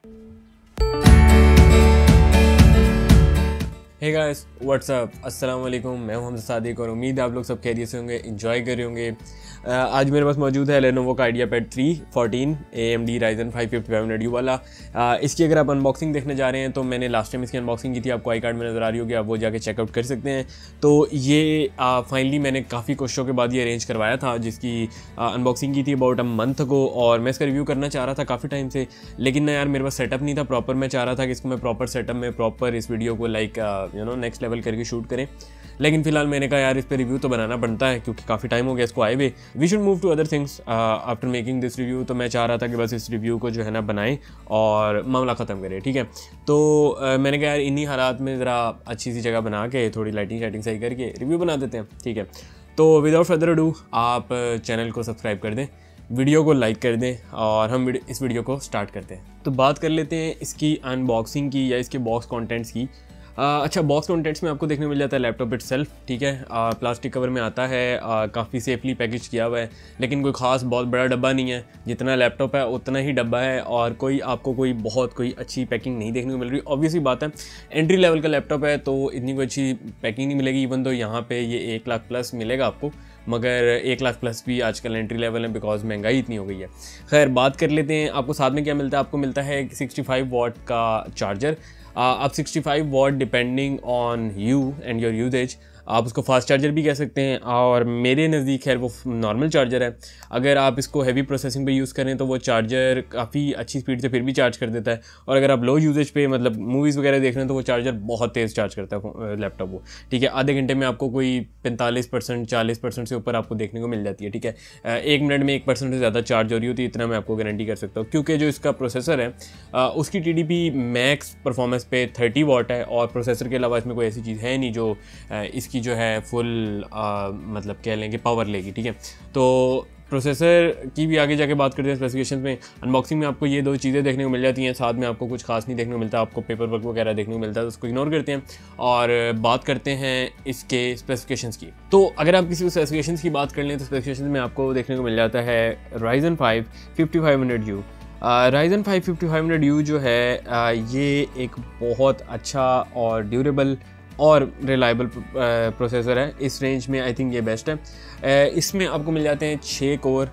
Hey guys what's up, अस्सलाम वालेकुम। मैं हूं हमज़ा सादिक और उम्मीद है आप लोग सब खैरियत से होंगे, एंजॉय कर रहे होंगे। आज मेरे पास मौजूद है लेनोवो का आइडियापैड 314 AMD Ryzen 5 5500U वाला। इसकी अगर आप अनबॉक्सिंग देखने जा रहे हैं तो मैंने लास्ट टाइम इसकी अनबॉक्सिंग की थी, आपको आई कार्ड में नज़र आ रही होगी, आप वो जाके चेकआउट कर सकते हैं। तो ये फाइनली मैंने काफ़ी कोशिशों के बाद ये अरेंज करवाया था, जिसकी अनबॉक्सिंग की थी अबाउट अ मंथ को, और मैं इसका रिव्यू करना चाह रहा था काफ़ी टाइम से, लेकिन ना यार मेरे पास सेटअप नहीं था प्रॉपर। मैं चाह रहा था कि इसको मैं प्रॉपर सेटअप में प्रॉपर इस वीडियो को नेक्स्ट लेवल करके शूट करें, लेकिन फिलहाल मैंने कहा यार इस पे रिव्यू तो बनाना बनता है क्योंकि काफ़ी टाइम हो गया इसको आए हुए। We should move to other things after making this review. तो मैं चाह रहा था कि बस इस रिव्यू को जो है ना बनाएं और मामला ख़त्म करें, ठीक है। तो मैंने कहा यार इन्हीं हालात में ज़रा अच्छी सी जगह बना के थोड़ी लाइटिंग सही करके रिव्यू बना देते हैं, ठीक है। तो विदाउट फर्दर अडू आप चैनल को सब्सक्राइब कर दें, वीडियो को लाइक कर दें और हम इस वीडियो को स्टार्ट करते हैं। तो बात कर लेते हैं इसकी अनबॉक्सिंग की या इसके बॉक्स कंटेंट्स की। अच्छा, बॉक्स कंटेंट्स में आपको देखने मिल जाता है लैपटॉप इटसेल्फ, ठीक है। प्लास्टिक कवर में आता है, काफ़ी सेफली पैकेज किया हुआ है, लेकिन कोई ख़ास बहुत बड़ा डब्बा नहीं है। जितना लैपटॉप है उतना ही डब्बा है और आपको कोई अच्छी पैकिंग नहीं देखने को मिल रही। ऑब्वियसली बात है, एंट्री लेवल का लैपटॉप है तो इतनी कोई अच्छी पैकिंग नहीं मिलेगी। इवन तो यहाँ पे ये 1 लाख प्लस मिलेगा आपको, मगर 1 लाख प्लस भी आजकल एंट्री लेवल है बिकॉज महंगाई इतनी हो गई है। खैर बात कर लेते हैं, आपको साथ में क्या मिलता है। आपको मिलता है 65 वाट का चार्जर। आप 65 watt depending on you and your usages, आप उसको फास्ट चार्जर भी कह सकते हैं, और मेरे नज़दीक है वो नॉर्मल चार्जर है। अगर आप इसको हैवी प्रोसेसिंग पे यूज़ करें तो वो चार्जर काफ़ी अच्छी स्पीड से फिर भी चार्ज कर देता है, और अगर आप लो यूजेज पे मतलब मूवीज़ वगैरह देख रहे हैं तो वो चार्जर बहुत तेज़ चार्ज करता है लैपटॉप को, ठीक है। आधे घंटे में आपको कोई 45% 40% से ऊपर आपको देखने को मिल जाती है, ठीक है। 1 मिनट में 1% से ज़्यादा चार्ज हो रही होती है, इतना मैं आपको गारंटी कर सकता हूँ, क्योंकि जो इसका प्रोसेसर है उसकी TDP मैक्स परफॉर्मेंस पे 30 वाट है, और प्रोसेसर के अलावा इसमें कोई ऐसी चीज़ है नहीं जो इसकी जो है फुल मतलब कह लेंगे पावर लेगी, ठीक है। तो प्रोसेसर की भी आगे जाके बात करते हैं स्पेसिफिकेशन में। अनबॉक्सिंग में आपको ये 2 चीज़ें देखने को मिल जाती हैं, साथ में आपको कुछ खास नहीं देखने को मिलता, आपको पेपर वर्क वगैरह देखने को मिलता है, तो उसको इग्नोर करते हैं और बात करते हैं इसके स्पेसिफिकेशंस की। तो अगर आप किसी स्पेसिफिकेशंस की बात कर लें तो स्पेसिफिकेशंस में आपको देखने को मिल जाता है Ryzen 5 5500U। Ryzen 5 5500U जो है ये एक बहुत अच्छा और ड्यूरेबल और रिलायबल प्रोसेसर है। इस रेंज में आई थिंक ये बेस्ट है। इसमें आपको मिल जाते हैं 6 कोर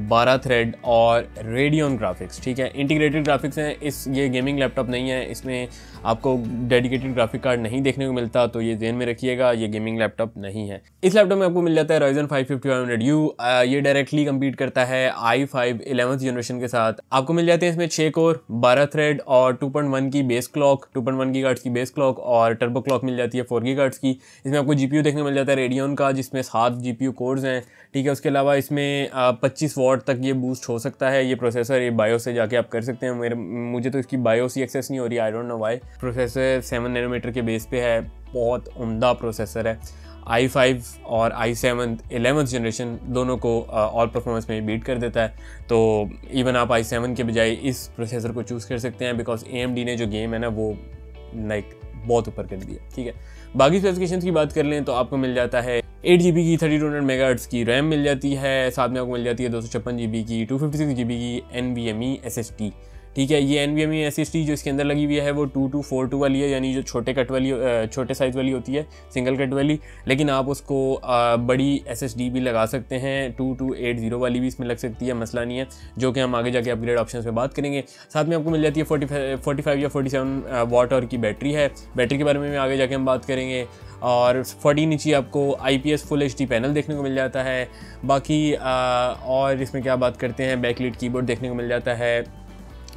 12 थ्रेड और रेडियन ग्राफिक्स, ठीक है। इंटीग्रेटेड ग्राफिक्स हैं, ये गेमिंग लैपटॉप नहीं है, इसमें आपको डेडिकेटेड ग्राफिक कार्ड नहीं देखने को मिलता, तो ये ध्यान में रखिएगा, ये गेमिंग लैपटॉप नहीं है। इस लैपटॉप में आपको मिल जाता है Ryzen 5 5500U। ये डायरेक्टली कम्पीट करता है i5 11th जनरेशन के साथ। आपको मिल जाते हैं इसमें 6 कोर 12 थ्रेड और 2.1 की बेस क्लॉक, 2.1 गीगाहर्ट्ज़ की बेस क्लॉक, और टर्बो क्लॉक मिल जाती है 4 गीगाहर्ट्ज़ की। इसमें आपको GPU देखने को मिल जाता है रेडियन का, जिसमें 7 GPU कोर्स हैं, ठीक है। उसके अलावा इसमें 25 वाट तक ये बूस्ट हो सकता है। ये प्रोसेसर ये बायोस से जाके आप कर सकते हैं। मुझे तो इसकी बायोस ही एक्सेस नहीं हो रही, I don't know why. Processor 7 nanometre के बेस पे है, बहुत उम्दा प्रोसेसर है। i5 और i7 11th जनरेशन दोनों को ऑल परफॉर्मेंस में बीट कर देता है, तो इवन आप i7 के बजाय इस प्रोसेसर को चूज़ कर सकते हैं बिकॉज AMD ने जो गेम है ना वो लाइक बहुत ऊपर कर दिया, ठीक है। बाकी स्पेसिफिकेशंस की बात कर लें तो आपको मिल जाता है 8 GB की 3200 मेगाहर्ट्ज़ की रैम मिल जाती है, साथ में आपको मिल जाती है 256 GB की 256 GB की NVMe SSD, ठीक है। ये NVMe SSD जो इसके अंदर लगी हुई है वो 2242 वाली है, यानी जो छोटे साइज़ वाली होती है, सिंगल कट वाली, लेकिन आप उसको बड़ी SSD भी लगा सकते हैं, 2280 वाली भी इसमें लग सकती है, मसला नहीं है, जो कि हम आगे जाके अपग्रेड ऑप्शन पे बात करेंगे। साथ में आपको मिल जाती है 45 या 47 वाट और की बैटरी है। बैटरी के बारे में आगे जाके हम बात करेंगे। और 14 इंची आपको IPS फुल HD पैनल देखने को मिल जाता है। बाकी और इसमें क्या बात करते हैं, बैकलिट कीबोर्ड देखने को मिल जाता है,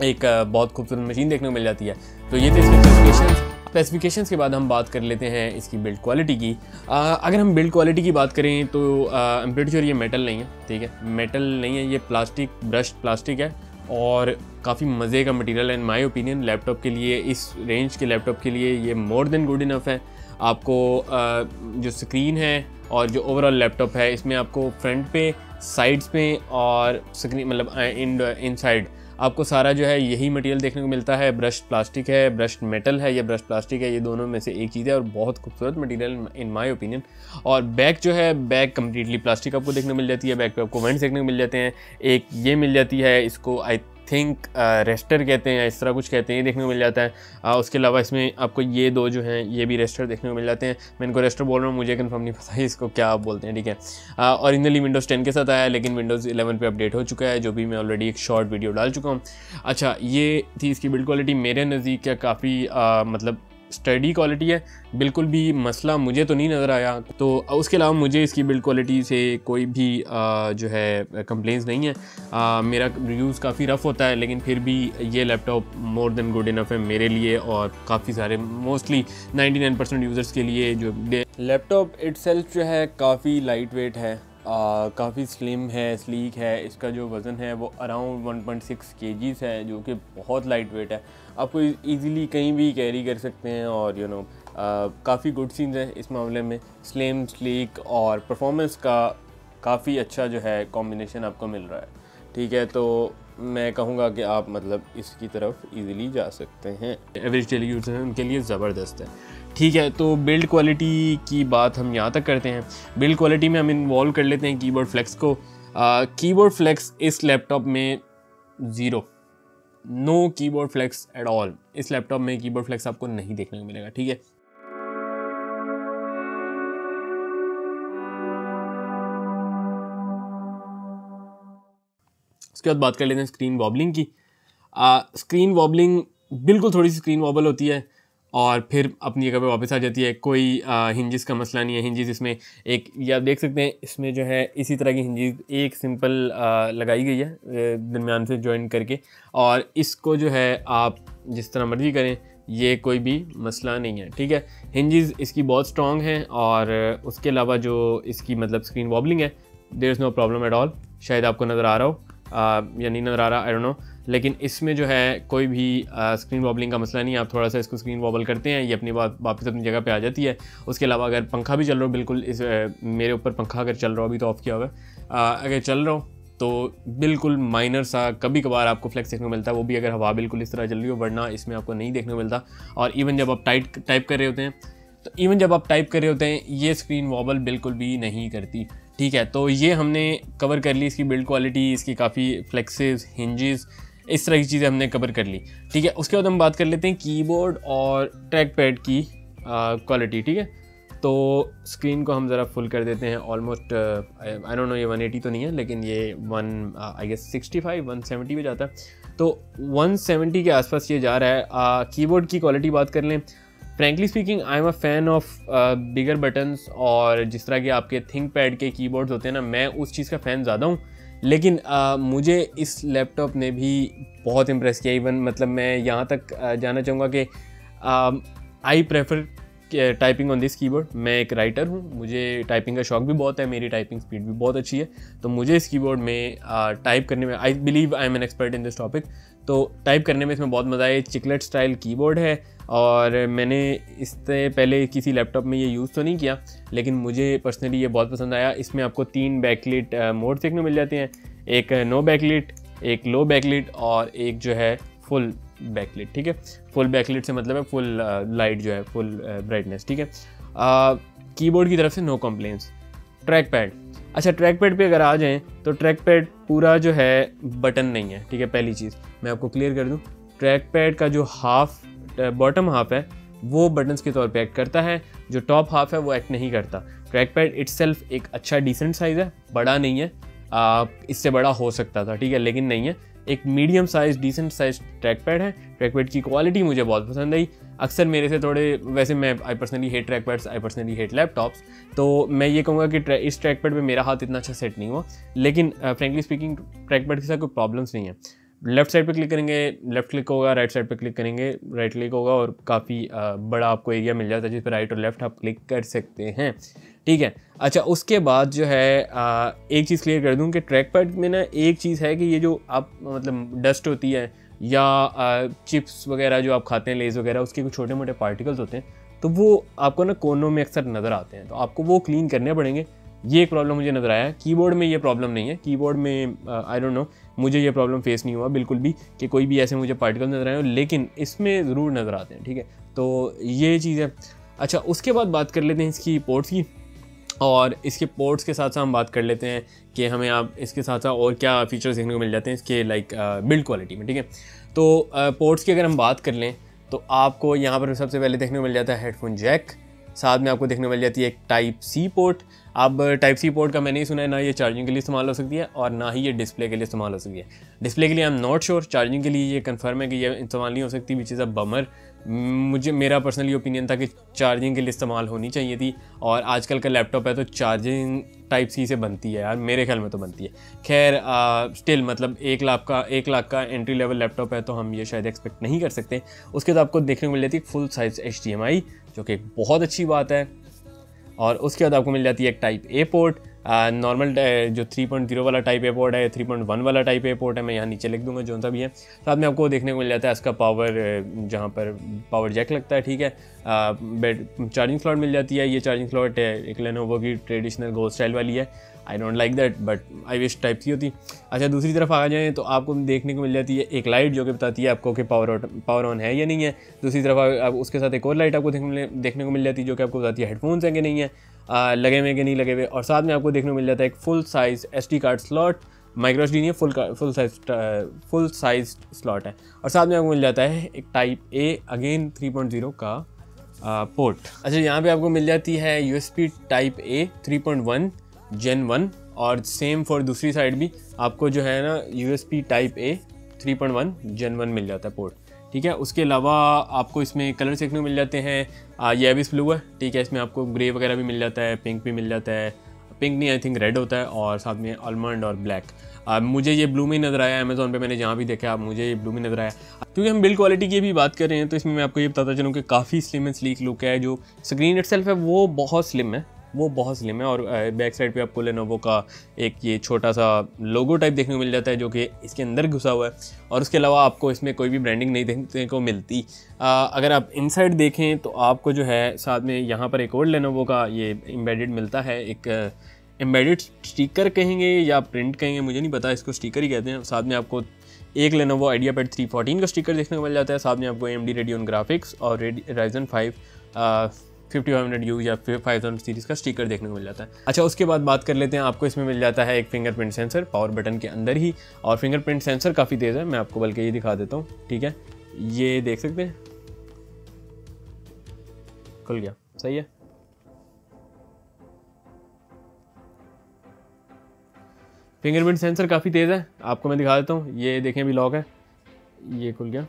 एक बहुत खूबसूरत मशीन देखने को मिल जाती है। तो ये थे इसके स्पेसिफिकेशंस के बाद हम बात कर लेते हैं इसकी बिल्ड क्वालिटी की। अगर हम बिल्ड क्वालिटी की बात करें तो आई एम प्रीटी श्योर ये मेटल नहीं है, ठीक है। मेटल नहीं है, ये प्लास्टिक, ब्रश्ड प्लास्टिक है, और काफ़ी मज़े का मटेरियल है इन माय ओपिनियन। लैपटॉप के लिए, इस रेंज के लैपटॉप के लिए ये मोर देन गुड इनफ है। आपको जो स्क्रीन है और जो ओवरऑल लैपटॉप है, इसमें आपको फ्रंट पे, साइड्स पे और स्क्रीन मतलब इन साइड आपको सारा जो है यही मटेरियल देखने को मिलता है। ब्रश्ड प्लास्टिक है, ब्रश्ड मेटल है या ब्रश्ड प्लास्टिक है, ये दोनों में से एक चीज़ है और बहुत खूबसूरत मटेरियल इन माय ओपिनियन। और बैक जो है, बैक कम्प्लीटली प्लास्टिक आपको देखने को मिल जाती है। बैक पे आपको वेंट्स देखने को मिल जाते हैं। एक ये मिल जाती है, इसको आई थिंक रेस्टर कहते हैं या इस तरह कुछ कहते हैं, ये देखने को मिल जाता है। उसके अलावा इसमें आपको ये दो जो हैं ये भी रेस्टर देखने को मिल जाते हैं। मैं इनको रेस्टर बोल रहा हूँ, मुझे कंफर्म नहीं पता है इसको क्या आप बोलते हैं, ठीक है। ओरिजिनली विंडोज़ 10 के साथ आया, लेकिन विंडोज़ 11 पे अपडेट हो चुका है, जो भी मैं ऑलरेडी एक शॉर्ट वीडियो डाल चुका हूँ। अच्छा, ये थी इसकी बिल्ड क्वालिटी। मेरे नज़दीक क्या काफ़ी मतलब स्टडी क्वालिटी है, बिल्कुल भी मसला मुझे तो नहीं नज़र आया। तो उसके अलावा मुझे इसकी बिल्ड क्वालिटी से कोई भी जो है कंप्लेंट्स नहीं है। मेरा रिव्यूज़ काफ़ी रफ़ होता है, लेकिन फिर भी ये laptop more than good enough है मेरे लिए और काफ़ी सारे मोस्टली 99% यूज़र्स के लिए। जो लैपटॉप इटसेल्फ जो है काफ़ी लाइट वेट है, काफ़ी स्लिम है, स्लीक है। इसका जो वज़न है वो अराउंड 1.6 kgs है, जो कि बहुत लाइट वेट है। आपको इजीली कहीं भी कैरी कर सकते हैं और यू नो काफ़ी गुड सीन्स है इस मामले में। स्लिम, स्लीक और परफॉर्मेंस का काफ़ी अच्छा जो है कॉम्बिनेशन आपको मिल रहा है, ठीक है। तो मैं कहूँगा कि आप मतलब इसकी तरफ इजीली जा सकते हैं। एवरेज डेली यूज़र हैं उनके लिए ज़बरदस्त है, ठीक है। तो बिल्ड क्वालिटी की बात हम यहाँ तक करते हैं। बिल्ड क्वालिटी में हम इन्वॉल्व कर लेते हैं कीबोर्ड फ्लेक्स को। कीबोर्ड फ्लेक्स इस लैपटॉप में zero, no keyboard flex at all. इस लैपटॉप में कीबोर्ड फ्लेक्स आपको नहीं देखने को मिलेगा, ठीक है। उसके बाद बात कर लेते हैं स्क्रीन वॉबलिंग की। स्क्रीन वॉबलिंग बिल्कुल थोड़ी सी स्क्रीन वॉबल होती है और फिर अपनी जगह पे वापस आ जाती है। कोई हिंजेस का मसला नहीं है। हिंजेस इसमें एक, ये आप देख सकते हैं, इसमें जो है इसी तरह की हिंजेस एक सिंपल लगाई गई है दरमियान से जॉइन करके, और इसको जो है आप जिस तरह मर्जी करें, ये कोई भी मसला नहीं है, ठीक है। हिंजेस इसकी बहुत स्ट्रॉन्ग हैं और उसके अलावा जो इसकी मतलब स्क्रीन वॉबलिंग है, there is no problem at all. शायद आपको नज़र आ रहा हो या नहीं नज़र आ रहा, आई डोंट नो, लेकिन इसमें जो है कोई भी स्क्रीन वॉबलिंग का मसला नहीं है। आप थोड़ा सा इसको स्क्रीन वॉबल करते हैं, ये अपनी बात वापस अपनी जगह पे आ जाती है। उसके अलावा अगर पंखा भी चल रहा हो, बिल्कुल इस मेरे ऊपर पंखा अगर चल रहा हो, अभी तो ऑफ़ किया हुआ है, अगर चल रहा हो तो बिल्कुल माइनर सा कभी कभार आपको फ्लेक्स देखने को मिलता है, वो भी अगर हवा बिल्कुल इस तरह चल रही हो, वरना इसमें आपको नहीं देखने को मिलता। और इवन जब आप टाइप कर रहे होते हैं, तो इवन जब आप टाइप कर रहे होते हैं, ये स्क्रीन वॉबल बिल्कुल भी नहीं करती, ठीक है। तो ये हमने कवर कर ली, इसकी बिल्ड क्वालिटी, इसकी काफ़ी फ्लेक्सेस, हिंजेस, इस तरह की चीज़ें हमने कवर कर ली, ठीक है। उसके बाद हम बात कर लेते हैं कीबोर्ड और ट्रैक पैड की क्वालिटी, ठीक है। तो स्क्रीन को हम ज़रा फुल कर देते हैं। ऑलमोस्ट आई डोंट नो ये 180 तो नहीं है, लेकिन ये 65 170 पे जाता है, तो 170 के आसपास ये जा रहा है। कीबोर्ड की क्वालिटी बात कर लें, frankly speaking I am a fan of bigger buttons, और जिस तरह के आपके थिंक पैड के कीबोर्ड्स होते हैं ना, मैं उस चीज़ का फ़ैन ज़्यादा हूँ। लेकिन मुझे इस लैपटॉप ने भी बहुत इम्प्रेस किया। इवन मतलब मैं यहाँ तक जाना चाहूँगा कि I prefer typing on this keyboard. मैं एक राइटर हूँ, मुझे टाइपिंग का शौक भी बहुत है, मेरी टाइपिंग स्पीड भी बहुत अच्छी है, तो मुझे इस कीबोर्ड में टाइप करने में, I believe I am an expert in this topic, तो टाइप करने में इसमें बहुत मज़ा आया। चिकलेट स्टाइल कीबोर्ड है और मैंने इससे पहले किसी लैपटॉप में ये यूज़ तो नहीं किया, लेकिन मुझे पर्सनली ये बहुत पसंद आया। इसमें आपको 3 बैकलिट मोड देखने को मिल जाते हैं, एक नो बैकलिट, एक लो बैकलिट और एक जो है फुल बैकलिट, ठीक है। फुल बैकलिट से मतलब है फुल लाइट जो है, फुल ब्राइटनेस, ठीक है। कीबोर्ड की तरफ से नो कंप्लेंट्स। ट्रैक पैड, अच्छा ट्रैक पैड पे अगर आ जाएं तो ट्रैक पैड पूरा जो है बटन नहीं है, ठीक है। पहली चीज़ मैं आपको क्लियर कर दूं, ट्रैक पैड का जो हाफ बॉटम हाफ है वो बटन्स के तौर पे एक्ट करता है, जो टॉप हाफ है वो एक्ट नहीं करता। ट्रैक पैड इटसेल्फ एक अच्छा डिसेंट साइज़ है, बड़ा नहीं है, इससे बड़ा हो सकता था, ठीक है, लेकिन नहीं है। एक medium size decent size trackpad है। ट्रैक पैड की क्वालिटी मुझे बहुत पसंद आई। अक्सर मेरे से थोड़े, वैसे मैं I personally hate track pads, I personally hate laptops, तो मैं ये कहूँगा कि इस ट्रैक पैड पे मेरा हाथ इतना अच्छा सेट नहीं हुआ, लेकिन फ्रेंकली स्पीकिंग ट्रैक पैड के साथ कोई प्रॉब्लम्स नहीं है। लेफ्ट साइड पे क्लिक करेंगे लेफ्ट क्लिक होगा, राइट साइड पे क्लिक करेंगे राइट क्लिक होगा, और काफ़ी बड़ा आपको एरिया मिल जाता है जिस पर राइट और लेफ्ट आप क्लिक कर सकते हैं, ठीक है। अच्छा उसके बाद जो है एक चीज़ क्लियर कर दूं कि ट्रैक पैड में ना एक चीज़ है कि ये जो आप मतलब डस्ट होती है या चिप्स वगैरह जो आप खाते हैं, लेज़ वगैरह, उसके कुछ छोटे मोटे पार्टिकल्स होते हैं, तो वो आपको ना कोनों में अक्सर नज़र आते हैं, तो आपको वो क्लीन करने पड़ेंगे। ये एक प्रॉब्लम मुझे नज़र आया। कीबोर्ड में ये प्रॉब्लम नहीं है, कीबोर्ड में आई डोंट नो, मुझे ये प्रॉब्लम फेस नहीं हुआ बिल्कुल भी कि कोई भी ऐसे मुझे पार्टिकल नज़र आए, लेकिन इसमें ज़रूर नज़र आते हैं, ठीक है। तो ये चीज़ है। अच्छा उसके बाद बात कर लेते हैं इसकी पोर्ट्स की। और इसके पोर्ट्स के साथ साथ हम बात कर लेते हैं कि हमें आप इसके साथ साथ और क्या फीचर्स देखने को मिल जाते हैं इसके लाइक बिल्ड क्वालिटी में, ठीक है। तो पोर्ट्स की अगर हम बात कर लें तो आपको यहाँ पर सबसे पहले देखने को मिल जाता है हेडफोन जैक, साथ में आपको देखने को मिल जाती है एक टाइप सी पोर्ट। अब टाइप सी पोर्ट का मैंने नहीं सुना है, ना ये चार्जिंग के लिए इस्तेमाल हो सकती है और ना ही ये डिस्प्ले के लिए इस्तेमाल हो सकती है। डिस्प्ले के लिए I am not sure, charging के लिए ये कंफर्म है कि ये इस्तेमाल नहीं हो सकती, विच इज़ अ बमर। मेरा पर्सनली ओपिनियन था कि चार्जिंग के लिए इस्तेमाल होनी चाहिए थी, और आजकल का लैपटॉप है तो चार्जिंग टाइप सी से बनती है यार, मेरे ख्याल में तो बनती है। खैर स्टिल मतलब 1 लाख का एंट्री लेवल लैपटॉप है तो हम ये शायद एक्सपेक्ट नहीं कर सकते। उसके बाद आपको देखने को मिल जाती है फुल साइज HDMI, जो कि एक बहुत अच्छी बात है। और उसके बाद आपको मिल जाती है एक टाइप ए पोर्ट, नॉर्मल जो 3.0 वाला टाइप ए पोर्ट है, 3.1 वाला टाइप ए पोर्ट है, मैं यहाँ नीचे लिख दूंगा जो सा भी है। साथ में आपको देखने को मिल जाता है इसका पावर, जहाँ पर पावर जैक लगता है, ठीक है। चार्जिंग स्लॉट मिल जाती है, ये चार्जिंग स्लॉट एक लेनोवो की ट्रेडिशनल गो स्टाइल वाली है। I don't like that, but I wish type C होती। अच्छा, दूसरी तरफ आ जाएँ तो आपको देखने को मिल जाती है एक लाइट जो कि बताती है आपको कि पावर ऑन है या नहीं है। दूसरी तरफ उसके साथ एक और लाइट आपको देखने को मिल जाती है जो कि आपको बताती है हेडफोन्स हैं कि नहीं है, लगे हुए कि नहीं लगे हुए। और साथ में आपको देखने को मिल जाता है एक full size SD card slot, micro SD नहीं है, फुल साइज स्लॉट है। और साथ में आपको मिल जाता है एक टाइप ए अगेन 3.0 का पोर्ट। अच्छा, यहाँ पे आपको मिल जाती है USB टाइप A 3.1 Gen 1, और सेम फॉर दूसरी साइड भी आपको जो है ना USB टाइप A 3.1 Gen 1 मिल जाता है पोर्ट, ठीक है। उसके अलावा आपको इसमें कलर देखने को मिल जाते हैं, ये एबिस ब्लू है, ठीक है। इसमें आपको ग्रे वगैरह भी मिल जाता है, पिंक भी मिल जाता है, पिंक नहीं आई थिंक रेड होता है, और साथ में आलमंड और ब्लैक। मुझे ये ब्लू में ही नज़र आया, अमेज़ॉन पे मैंने जहाँ भी देखा मुझे ये ब्लू में नज़र आया। क्योंकि हम बिल्ड क्वालिटी की भी बात कर रहे हैं तो इसमें मैं आपको ये बताता चलूँ कि काफ़ी स्लिम एंड स्लीक लुक है। जो स्क्रीन इटसेल्फ है वो बहुत स्लिम है, और बैक साइड पे आपको लेनोवो का एक ये छोटा सा लोगो टाइप देखने को मिल जाता है जो कि इसके अंदर घुसा हुआ है। और उसके अलावा आपको इसमें कोई भी ब्रांडिंग नहीं देखने को मिलती। अगर आप इनसाइड देखें तो आपको जो है साथ में यहाँ पर एक और लेनोवो का ये एम्बेडेड मिलता है, एक एम्बेडेड स्टिकर कहेंगे या प्रिंट कहेंगे, मुझे नहीं पता, इसको स्टिकर ही कहते हैं। साथ में आपको एक लेनोवो आइडियापैड 314 का स्टिकर देखने को मिल जाता है। साथ में आपको AMD रेडियन ग्राफिक्स और Ryzen 5 5500U या 5000 सीरीज़ का स्टिकर देखने को मिल जाता है। अच्छा, उसके बाद बात कर लेते हैं, आपको इसमें मिल जाता है एक फिंगरप्रिंट सेंसर पावर बटन के अंदर ही, और फिंगरप्रिंट सेंसर काफ़ी तेज़ है, मैं आपको बल्कि ये दिखा देता हूँ, ठीक है। ये देख सकते हैं, खुल गया, सही है। फिंगरप्रिंट सेंसर काफ़ी तेज़ है, आपको मैं दिखा देता हूँ। ये देखें अभी लॉक है, ये खुल गया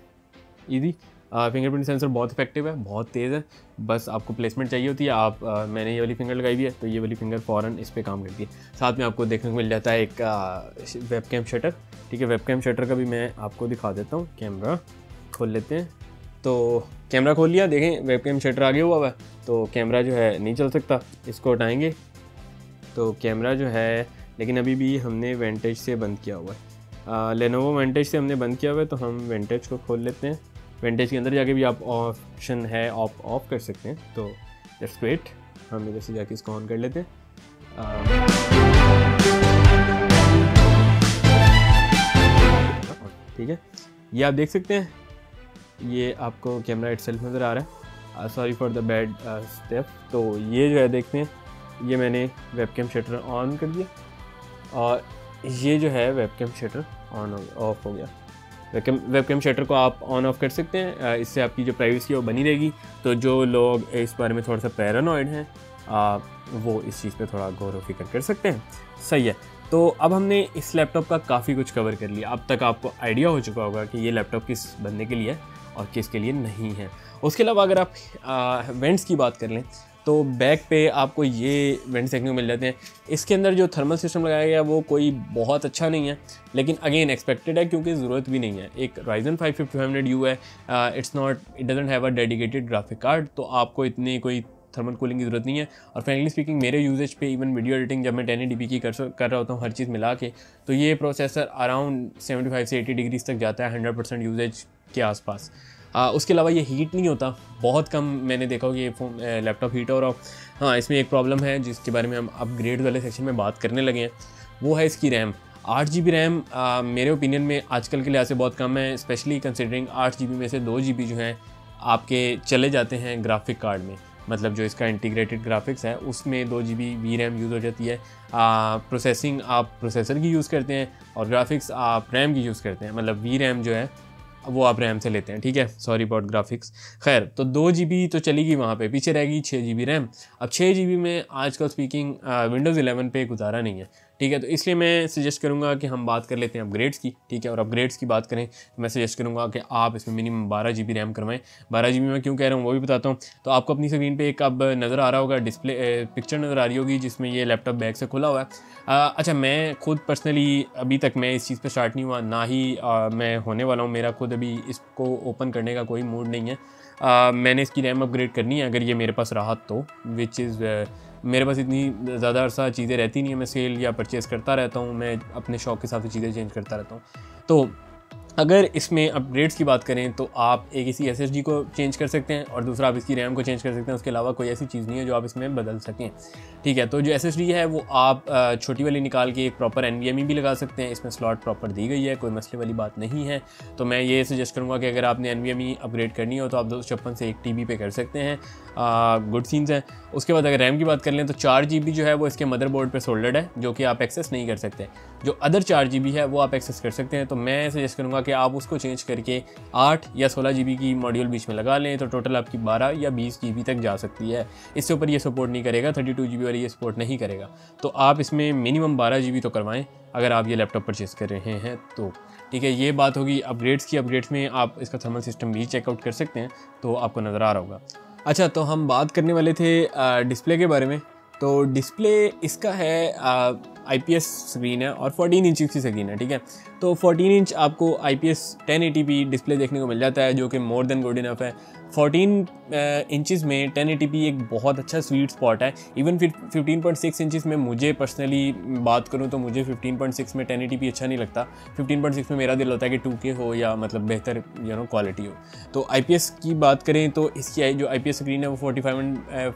ईजी। फिंगरप्रिंट सेंसर बहुत इफेक्टिव है, बहुत तेज़ है, बस आपको प्लेसमेंट चाहिए होती है। मैंने ये वाली फिंगर लगाई हुई है तो ये वाली फिंगर फ़ौरन इस पर काम करती है। साथ में आपको देखने को मिल जाता है एक वेबकैम शटर, ठीक है। वेबकैम शटर का भी मैं आपको दिखा देता हूँ। कैमरा खोल लेते हैं, तो कैमरा खोल लिया, देखें वेबकैम शटर आगे हुआ है तो कैमरा जो है नहीं चल सकता। इसको हटाएँगे तो कैमरा जो है, लेकिन अभी भी हमने वेंटेज से बंद किया हुआ है, लेनोवो वेंटेज से हमने बंद किया हुआ है। तो हम वेंटेज को खोल लेते हैं। वेंटेज के अंदर जाके भी आप ऑप्शन है ऑफ कर सकते हैं, तो दैट्स ग्रेट। हम इधर से जाके इसको ऑन कर लेते हैं। ठीक है, ये आप देख सकते हैं, ये आपको कैमरा इटसेल्फ नज़र आ रहा है। Sorry for the bad step. तो ये जो है देखते हैं, ये मैंने वेबकैम शटर ऑन कर दिया और ये जो है वेबकैम शटर ऑन ऑफ हो गया। वेबकैम शटर को आप ऑन ऑफ कर सकते हैं, इससे आपकी जो प्राइवेसी है वो बनी रहेगी। तो जो लोग इस बारे में थोड़ा सा पैरानॉइड हैं वो इस चीज़ पे थोड़ा गौर व फिक्र कर सकते हैं। सही है, तो अब हमने इस लैपटॉप का काफ़ी कुछ कवर कर लिया। अब तक आपको आइडिया हो चुका होगा कि ये लैपटॉप किस बंदे के लिए है और किसके लिए नहीं है। उसके अलावा अगर आप वेंट्स की बात कर लें तो बैक पे आपको ये वेंट्स देखने को मिल जाते हैं। इसके अंदर जो थर्मल सिस्टम लगाया गया वो कोई बहुत अच्छा नहीं है, लेकिन अगेन एक्सपेक्टेड है क्योंकि ज़रूरत भी नहीं है। एक Ryzen 5 5500U है, it doesn't have a dedicated graphic card, तो आपको इतनी कोई थर्मल कूलिंग की ज़रूरत नहीं है। और फ्रेंकली स्पीकिंग मेरे यूजेज पे इवन वीडियो एडिटिंग जब मैं 1080p की कर रहा होता हूँ हर चीज़ मिला के, तो ये प्रोसेसर अराउंड 75 से 80 डिग्रीज तक जाता है 100% यूजेज के आसपास। उसके अलावा ये हीट नहीं होता, बहुत कम मैंने देखा हो कि ये लैपटॉप हीट हो रहा हो। हाँ, इसमें एक प्रॉब्लम है जिसके बारे में हम अपग्रेड वाले सेक्शन में बात करने लगे हैं, वो है इसकी रैम। 8 GB रैम मेरे ओपिनियन में आजकल के लिहाज से बहुत कम है, स्पेशली कंसिडरिंग 8 GB में से 2 GB जो हैं आपके चले जाते हैं ग्राफिक कार्ड में। मतलब जो इसका इंटीग्रेटेड ग्राफिक्स है उसमें 2 GB VRAM यूज़ हो जाती है। प्रोसेसिंग आप प्रोसेसर की यूज़ करते हैं और ग्राफिक्स आप रैम की यूज़ करते हैं, मतलब VRAM जो है वो आप रैम से लेते हैं, ठीक है, सॉरी अबाउट ग्राफिक्स। खैर, तो 2 GB तो चलेगी वहाँ पे, पीछे रहेगी 6 GB रैम। अब 6 GB में आजकल स्पीकिंग विंडोज़ 11 पे गुजारा नहीं है, ठीक है, तो इसलिए मैं सजेस्ट करूँगा कि हम बात कर लेते हैं अपग्रेड्स की, ठीक है। और अपग्रेड्स की बात करें तो मैं सजेस्ट करूँगा कि आप इसमें मिनिमम 12 GB रैम करवाएं। 12 GB मैं क्यों कह रहा हूँ वो भी बताता हूँ। तो आपको अपनी स्क्रीन पे एक अब नज़र आ रहा होगा डिस्प्ले, पिक्चर नज़र आ रही होगी जिसमें ये लैपटॉप बैक से खुला हुआ है। अच्छा, मैं खुद पर्सनली अभी तक मैं इस चीज़ पे स्टार्ट नहीं हुआ, ना ही मैं होने वाला हूँ, मेरा खुद अभी इसको ओपन करने का कोई मूड नहीं है। मैंने इसकी रैम अपग्रेड करनी है अगर ये मेरे पास रहा तो, विच इज़ मेरे पास इतनी ज़्यादा अरसा चीज़ें रहती नहीं है, मैं सेल या परचेज़ करता रहता हूँ, मैं अपने शौक़ के हिसाब से चीज़ें चेंज करता रहता हूँ। तो अगर इसमें अपग्रेड्स की बात करें तो आप एक इसी SSD को चेंज कर सकते हैं और दूसरा आप इसकी रैम को चेंज कर सकते हैं, उसके अलावा कोई ऐसी चीज़ नहीं है जो आप इसमें बदल सकें, ठीक है। तो जो SSD है वो आप छोटी वाली निकाल के एक प्रॉपर NVMe भी लगा सकते हैं, इसमें स्लॉट प्रॉपर दी गई है, कोई मसले वाली बात नहीं है। तो मैं ये सजेस्ट करूँगा कि अगर आपने NVMe अपग्रेड करनी हो तो आप 256 से 1 TB पे कर सकते हैं, गुड सीन्स हैं। उसके बाद अगर रैम की बात कर लें तो 4 GB जो है वो इसके मदरबोर्ड पर सोल्डर्ड है, जो कि आप एक्सेस नहीं कर सकते। जो अदर 4 GB है वो आप एक्सेस कर सकते हैं, तो मैं सजेस्ट करूँगा कि आप उसको चेंज करके 8 या 16 GB की मॉड्यूल बीच में लगा लें, तो टोटल आपकी 12 या 20 GB तक जा सकती है। इससे ऊपर ये सपोर्ट नहीं करेगा, 32 GB वाली ये सपोर्ट नहीं करेगा। तो आप इसमें मिनिमम 12 GB तो करवाएं अगर आप ये लैपटॉप परचेज़ कर रहे हैं तो, ठीक है। ये बात होगी अपग्रेड्स की। अपग्रेड्स में आप इसका थर्मल सिस्टम भी चेकआउट कर सकते हैं, तो आपको नज़र आ रहा होगा। अच्छा, तो हम बात करने वाले थे डिस्प्ले के बारे में। तो डिस्प्ले इसका है IPS स्क्रीन है और 14 इंच की स्क्रीन है, ठीक है। तो 14 इंच आपको IPS 1080p डिस्प्ले देखने को मिल जाता है, जो कि मोर देन गुड इनफ है। 14 इंचज़ में 1080p एक बहुत अच्छा स्वीट स्पॉट है। इवन फिर 15.6 इंचज़ में मुझे पर्सनली बात करूं तो मुझे 15.6 में 1080p अच्छा नहीं लगता। 15.6 में मेरा दिल होता है कि 2K हो या मतलब बेहतर क्वालिटी हो। तो IPS की बात करें तो इसकी जो IPS स्क्रीन है वो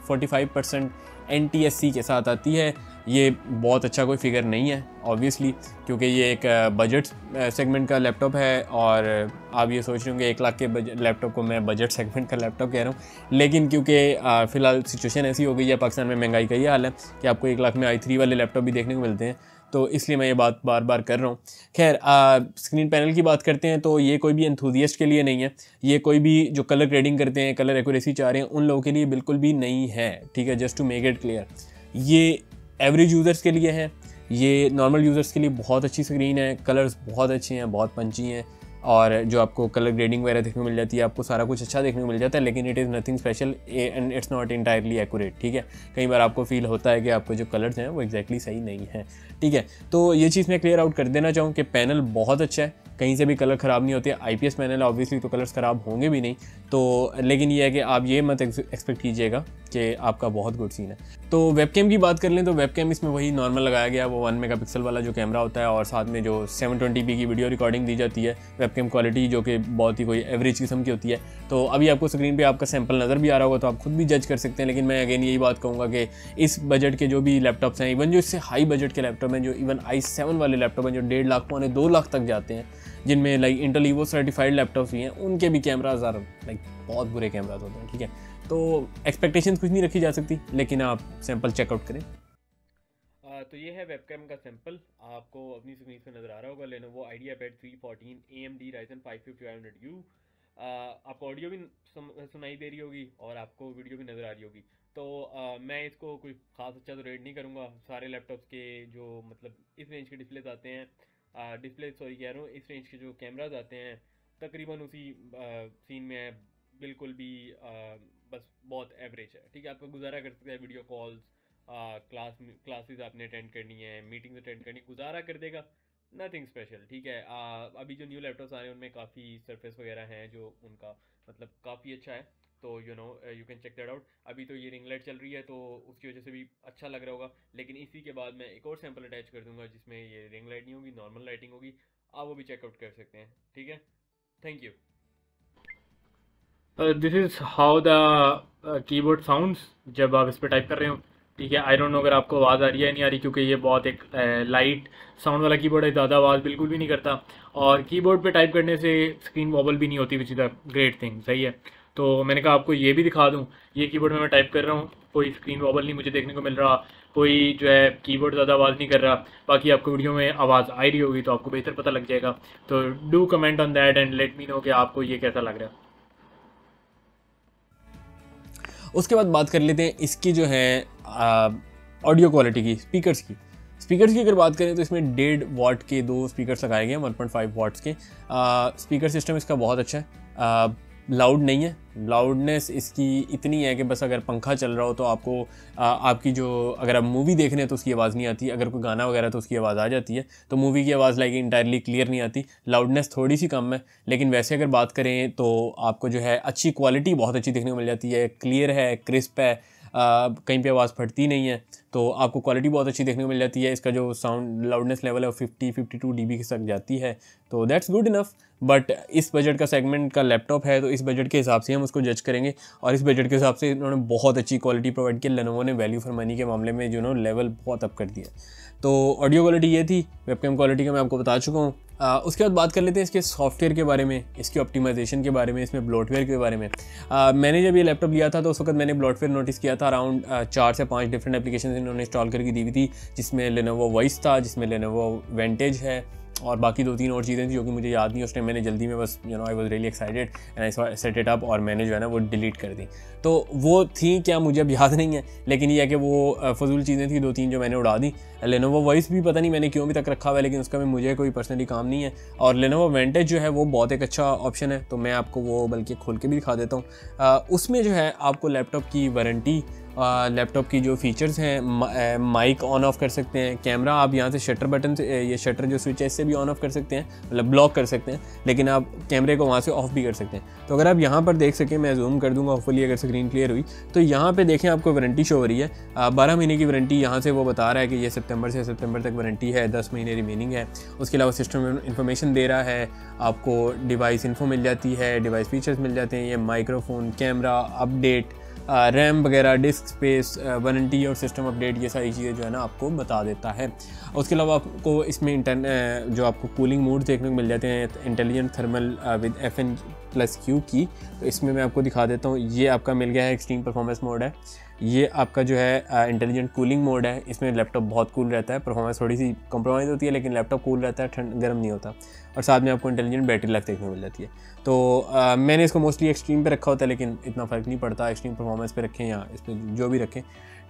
45% NTSC के साथ आती है। ये बहुत अच्छा कोई फिगर नहीं है ऑब्वियसली, क्योंकि ये एक बजट सेगमेंट का लैपटॉप है और आप ये सोच रहे होंगे 1 लाख के लैपटॉप को मैं बजट सेगमेंट का लैपटॉप कह रहा हूँ। लेकिन क्योंकि फ़िलहाल सिचुएशन ऐसी हो गई है, पाकिस्तान में महंगाई का ये हाल है कि आपको 1 लाख में i3 वाले लैपटॉप भी देखने को मिलते हैं, तो इसलिए मैं ये बात बार बार कर रहा हूँ। खैर, स्क्रीन पैनल की बात करते हैं तो ये कोई भी एंथुजियास्ट के लिए नहीं है, ये कोई भी जो कलर ग्रेडिंग करते हैं, कलर एक्यूरेसी चाह रहे हैं, उन लोगों के लिए बिल्कुल भी नहीं है, ठीक है। Just to make it clear, ये एवरेज यूज़र्स के लिए है, ये नॉर्मल यूज़र्स के लिए बहुत अच्छी स्क्रीन है, कलर्स बहुत अच्छे हैं, बहुत पंची हैं, और जो आपको कलर ग्रेडिंग वगैरह देखने को मिल जाती है, आपको सारा कुछ अच्छा देखने को मिल जाता है, लेकिन it is nothing special and it's not entirely accurate, ठीक है। कई बार आपको फील होता है कि आपको जो कलर्स हैं वो एग्जैक्टली सही नहीं है, ठीक है। तो ये चीज़ मैं क्लियर आउट कर देना चाहूँ कि पैनल बहुत अच्छा है, कहीं से भी कलर ख़राब नहीं होते। IPS पैनल है ऑब्वियसली, तो कलर्स ख़राब होंगे भी नहीं, तो लेकिन ये है कि आप ये मत एक्सपेक्ट कीजिएगा कि आपका बहुत गुड सीन है। तो वेबकैम की बात कर लें तो वेबकैम इसमें वही नॉर्मल लगाया गया, वो 1 मेगापिक्सल वाला जो कैमरा होता है, और साथ में जो 720p की वीडियो रिकॉर्डिंग दी जाती है, वेबकैम क्वालिटी जो कि बहुत ही कोई एवरेज किस्म की होती है। तो अभी आपको स्क्रीन पे आपका सैंपल नज़र भी आ रहा होगा, तो आप खुद भी जज कर सकते हैं। लेकिन मैं अगेन यही बात कहूँगा कि इस बजट के जो भी लैपटॉप्स हैं, इवन जो इससे हाई बजट के लैपटॉप हैं, जो इवन i7 वाले लैपटॉप हैं जो 1.5 लाख पौने 2 लाख तक जाते हैं, जिनमें like Intel evo certified laptops भी हैं, उनके भी कैमराज आर लाइक बहुत बुरे कैमराज होते हैं, ठीक है। तो एक्सपेक्टेशंस कुछ नहीं रखी जा सकती, लेकिन आप सैंपल चेकआउट करें। तो ये है वेबकैम का सैंपल, आपको अपनी स्क्रीन पे नज़र आ रहा होगा। Lenovo IdeaPad 314 AMD Ryzen 5 5500U। आपको ऑडियो भी सुनाई दे रही होगी और आपको वीडियो भी नज़र आ रही होगी। तो मैं इसको कोई ख़ास अच्छा तो रेट नहीं करूँगा। सारे लैपटॉप्स के जो मतलब इस रेंज के डिस्प्लेज आते हैं, डिस्प्ले सॉरी कह रहा हूँ, इस रेंज के जो कैमराज आते हैं तकरीबन उसी सीन में है, बिल्कुल भी बस बहुत एवरेज है, ठीक है। आपको गुजारा कर सकते हैं, वीडियो कॉल्स, क्लासेस आपने अटेंड करनी है, मीटिंग्स अटेंड करनी, गुजारा कर देगा, नथिंग स्पेशल, ठीक है। अभी जो न्यू लैपटॉप्स आ रहे हैं उनमें काफ़ी सरफेस वगैरह हैं जो उनका मतलब काफ़ी अच्छा है, तो you can check that out. अभी तो ये रिंग लाइट चल रही है तो उसकी वजह से भी अच्छा लग रहा होगा, लेकिन इसी के बाद मैं एक और सैंपल अटैच कर दूंगा जिसमें ये रिंग लाइट नहीं होगी, नॉर्मल लाइटिंग होगी, आप वो भी चेकआउट कर सकते हैं, ठीक है। Thank you. This is how the keyboard sounds जब आप इस पर टाइप कर रहे हो। ठीक है, आई डोंट नो अगर आपको आवाज़ आ रही है या नहीं आ रही, क्योंकि ये बहुत एक लाइट साउंड वाला कीबोर्ड है, ज़्यादा आवाज़ बिल्कुल भी नहीं करता, और कीबोर्ड पे टाइप करने से स्क्रीन वॉबल भी नहीं होती, which is a great thing, सही है। तो मैंने कहा आपको ये भी दिखा दूँ। ये कीबोर्ड में मैं टाइप कर रहा हूँ, कोई स्क्रीन वॉबल नहीं मुझे देखने को मिल रहा, कोई जो है कीबोर्ड ज़्यादा आवाज़ नहीं कर रहा। बाकी आपको वीडियो में आवाज़ आ रही होगी तो आपको बेहतर पता लग जाएगा। तो do comment on that and let me know कि आपको ये कैसा लग रहा है। उसके बाद बात कर लेते हैं इसकी जो है ऑडियो क्वालिटी की, स्पीकर्स की अगर बात करें तो इसमें 1.5 वाट के दो स्पीकर्स लगाए गए हैं, 1.5 वाट्स के। स्पीकर सिस्टम इसका बहुत अच्छा है, लाउड नहीं है, लाउडनेस इसकी इतनी है कि बस अगर पंखा चल रहा हो तो आपको आपकी जो, अगर आप मूवी देख रहे हैं तो उसकी आवाज़ नहीं आती, अगर कोई गाना वगैरह तो उसकी आवाज़ आ जाती है, तो मूवी की आवाज़ लाइक इंटायरली क्लियर नहीं आती, लाउडनेस थोड़ी सी कम है। लेकिन वैसे अगर बात करें तो आपको जो है अच्छी क्वालिटी बहुत अच्छी देखने को मिल जाती है, क्लियर है, क्रिस्प है, कहीं पे आवाज़ फटती नहीं है, तो आपको क्वालिटी बहुत अच्छी देखने को मिल जाती है। इसका जो साउंड लाउडनेस लेवल है वो 50-52 dB के तक जाती है, तो दैट्स गुड इनफ। बट इस बजट का सेगमेंट का लैपटॉप है, तो इस बजट के हिसाब से हम उसको जज करेंगे, और इस बजट के हिसाब से इन्होंने बहुत अच्छी क्वालिटी प्रोवाइड की। लेनोवो ने वैल्यू फॉर मनी के मामले में जो नो लेवल बहुत अप कर दिया। तो ऑडियो क्वालिटी ये थी, वेबकैम क्वालिटी का मैं आपको बता चुका हूँ। उसके बाद बात कर लेते हैं इसके सॉफ्टवेयर के बारे में, इसकी ऑप्टिमाइजेशन के बारे में, इसमें ब्लोटवेयर के बारे में। मैंने जब ये लैपटॉप लिया था तो उस वक्त मैंने ब्लोटवेयर नोटिस किया था। अराउंड 4 से 5 डिफरेंट एप्लीकेशन इन्होंने इंस्टॉल करके दी हुई थी, जिसमें लेनोवो वॉइस था, जिसमें लेनोवो वेंटेज है, और बाकी 2-3 और चीज़ें थी जो कि मुझे याद नहीं। उस टाइम मैंने जल्दी में बस I was really excited and I set it up, और मैंने जो है ना वो डिलीट कर दी। तो वो थी क्या मुझे अब याद नहीं है, लेकिन ये है कि वो फजूल चीज़ें थी 2-3 जो मैंने उड़ा दी। लेनोवो वॉइस भी पता नहीं मैंने क्यों भी तक रखा हुआ है, लेकिन उसका भी मुझे कोई पर्सनली काम नहीं है। और लेनोवो वेंटेज जो है वो बहुत एक अच्छा ऑप्शन है, तो मैं आपको वो बल्कि खोल के भी दिखा देता हूँ। उसमें जो है आपको लैपटॉप की वारंटी, लैपटॉप की जो फीचर्स हैं, माइक ऑन ऑफ कर सकते हैं, कैमरा आप यहाँ से शटर बटन से, ये शटर जो स्विच है इससे भी ऑन ऑफ कर सकते हैं, मतलब ब्लॉक कर सकते हैं, लेकिन आप कैमरे को वहाँ से ऑफ भी कर सकते हैं। तो अगर आप यहाँ पर देख सकें, मैं जूम कर दूँगा होपफुली अगर स्क्रीन क्लियर हुई, तो यहाँ पे देखें आपको वारंटी शो हो रही है, 12 महीने की वारंटी यहाँ से वो बता रहा है कि ये सितंबर से सितंबर तक वारंटी है, 10 महीने रिमेनिंग है। उसके अलावा सिस्टम इन्फॉर्मेशन दे रहा है, आपको डिवाइस इन्फो मिल जाती है, डिवाइस फीचर्स मिल जाते हैं, ये माइक्रोफोन, कैमरा अपडेट, रैम वगैरह, डिस्क स्पेस, वारंटी और सिस्टम अपडेट, ये सारी चीज़ें जो है ना आपको बता देता है। उसके अलावा आपको इसमें जो आपको कूलिंग मोड देखने को मिल जाते हैं, इंटेलिजेंट थर्मल विद FN+Q की, तो इसमें मैं आपको दिखा देता हूँ। ये आपका मिल गया है एक्सट्रीम परफॉर्मेंस मोड है, ये आपका जो है इंटेलिजेंट कूलिंग मोड है। इसमें लैपटॉप बहुत कूल रहता है, परफॉर्मेंस थोड़ी सी कॉम्प्रोमाइज़ होती है, लेकिन लैपटॉप कूल रहता है, ठंड गर्म नहीं होता, और साथ में आपको इंटेलिजेंट बैटरी लाइफ देखने को मिल जाती है। तो मैंने इसको मोस्टली एक्सट्रीम पे रखा होता है, लेकिन इतना फ़र्क नहीं पड़ता, एक्सट्रीम परफॉर्मेंस पे रखें या इस पर जो भी रखें,